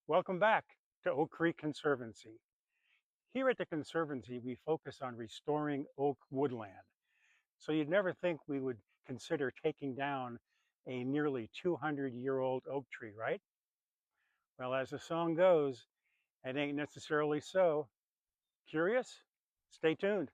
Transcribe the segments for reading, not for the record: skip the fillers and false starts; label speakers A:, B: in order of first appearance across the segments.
A: Welcome back to Oak Creek Conservancy. Here at the Conservancy, we focus on restoring oak woodland. So you'd never think we would consider taking down a nearly 200-year-old oak tree, right? Well, as the song goes, it ain't necessarily so. Curious? Stay tuned.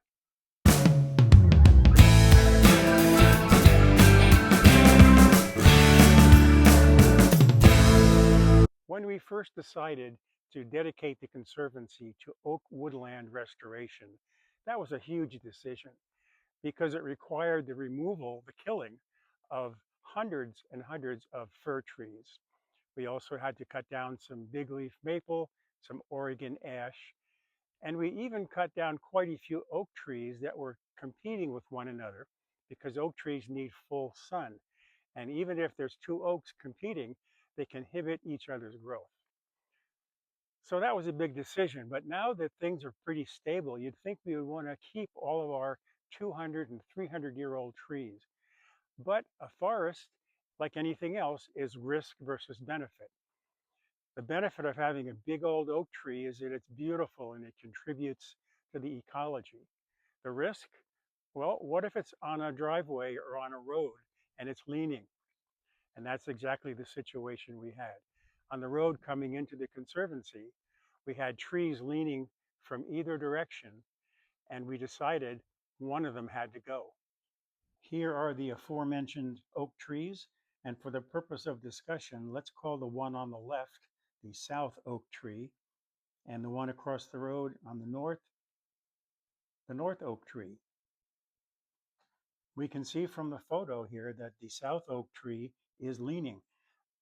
A: When we first decided to dedicate the Conservancy to oak woodland restoration, that was a huge decision because it required the killing of hundreds and hundreds of fir trees. We also had to cut down some big leaf maple, some Oregon ash, and we even cut down quite a few oak trees that were competing with one another because oak trees need full sun. And even if there's two oaks competing, they can inhibit each other's growth. So that was a big decision. But now that things are pretty stable, you'd think we would want to keep all of our 200 and 300-year-old trees. But a forest, like anything else, is risk versus benefit. The benefit of having a big old oak tree is that it's beautiful and it contributes to the ecology. The risk, well, what if it's on a driveway or on a road and it's leaning? And that's exactly the situation we had. On the road coming into the Conservancy, we had trees leaning from either direction, and we decided one of them had to go. Here are the aforementioned oak trees, and for the purpose of discussion, let's call the one on the left the south oak tree, and the one across the road on the north oak tree. We can see from the photo here that the south oak tree is leaning.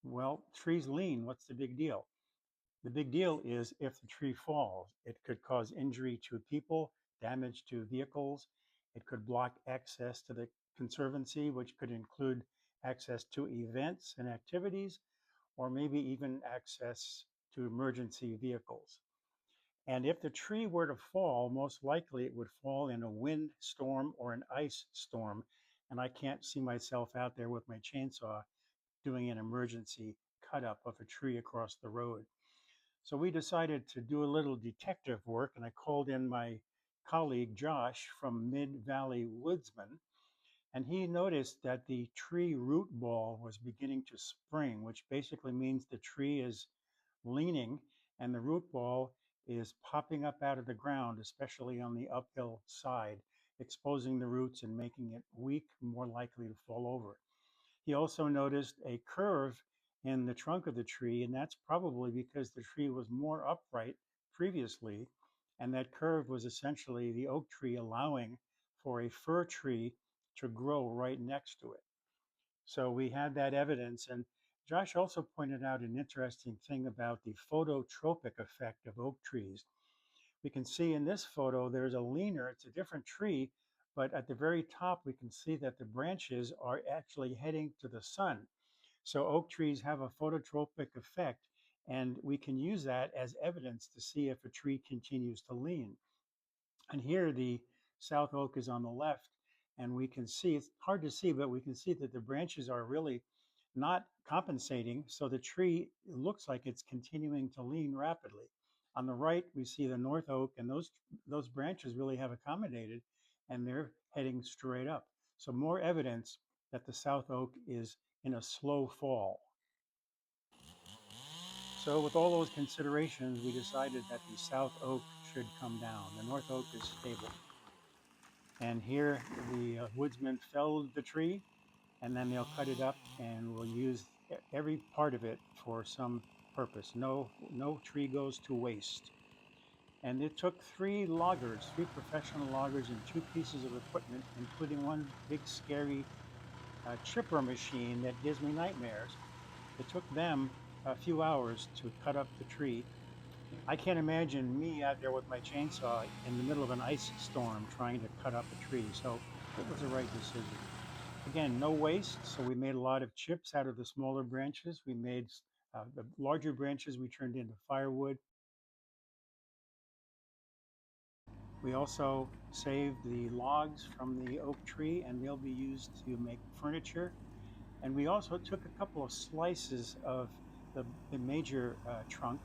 A: Well, trees lean, what's the big deal? The big deal is if the tree falls, it could cause injury to people, damage to vehicles. It could block access to the Conservancy, which could include access to events and activities, or maybe even access to emergency vehicles. And if the tree were to fall, most likely it would fall in a wind storm or an ice storm. And I can't see myself out there with my chainsaw doing an emergency cut up of a tree across the road. So we decided to do a little detective work, and I called in my colleague Josh from Mid Valley Woodsman, and he noticed that the tree root ball was beginning to spring, which basically means the tree is leaning and the root ball is popping up out of the ground, especially on the uphill side, exposing the roots and making it weak, more likely to fall over. He also noticed a curve in the trunk of the tree, and that's probably because the tree was more upright previously, and that curve was essentially the oak tree allowing for a fir tree to grow right next to it. So we had that evidence, and Josh also pointed out an interesting thing about the phototropic effect of oak trees. We can see in this photo there's a leaner, it's a different tree, but at the very top we can see that the branches are actually heading to the sun. So oak trees have a phototropic effect, and we can use that as evidence to see if a tree continues to lean. And here the south oak is on the left, and we can see, it's hard to see, but we can see that the branches are really not compensating. So the tree looks like it's continuing to lean rapidly. On the right, we see the north oak, and those branches really have accommodated, and they're heading straight up. So more evidence that the south oak is in a slow fall. So with all those considerations, we decided that the south oak should come down. The north oak is stable. And here the woodsmen felled the tree, and then they'll cut it up and we'll use every part of it for some purpose. No tree goes to waste. And it took three loggers, three professional loggers, and two pieces of equipment, including one big scary chipper machine that gives me nightmares. It took them a few hours to cut up the tree. I can't imagine me out there with my chainsaw in the middle of an ice storm trying to cut up a tree. So it was the right decision. Again, no waste. So we made a lot of chips out of the smaller branches. We made the larger branches we turned into firewood. We also saved the logs from the oak tree, and they'll be used to make furniture. And we also took a couple of slices of the major trunk,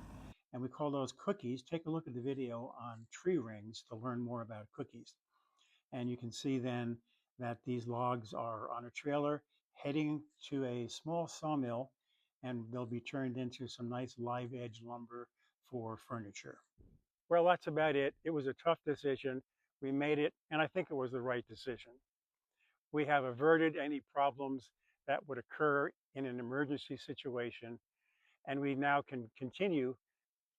A: and we call those cookies. Take a look at the video on tree rings to learn more about cookies. And you can see then that these logs are on a trailer heading to a small sawmill, and they'll be turned into some nice live edge lumber for furniture. Well, that's about it. It was a tough decision. We made it, and I think it was the right decision. We have averted any problems that would occur in an emergency situation, and we now can continue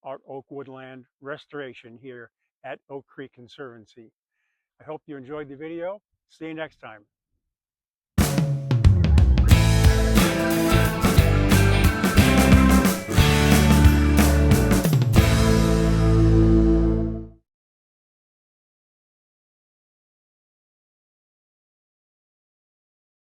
A: our oak woodland restoration here at Oak Creek Conservancy. I hope you enjoyed the video. See you next time.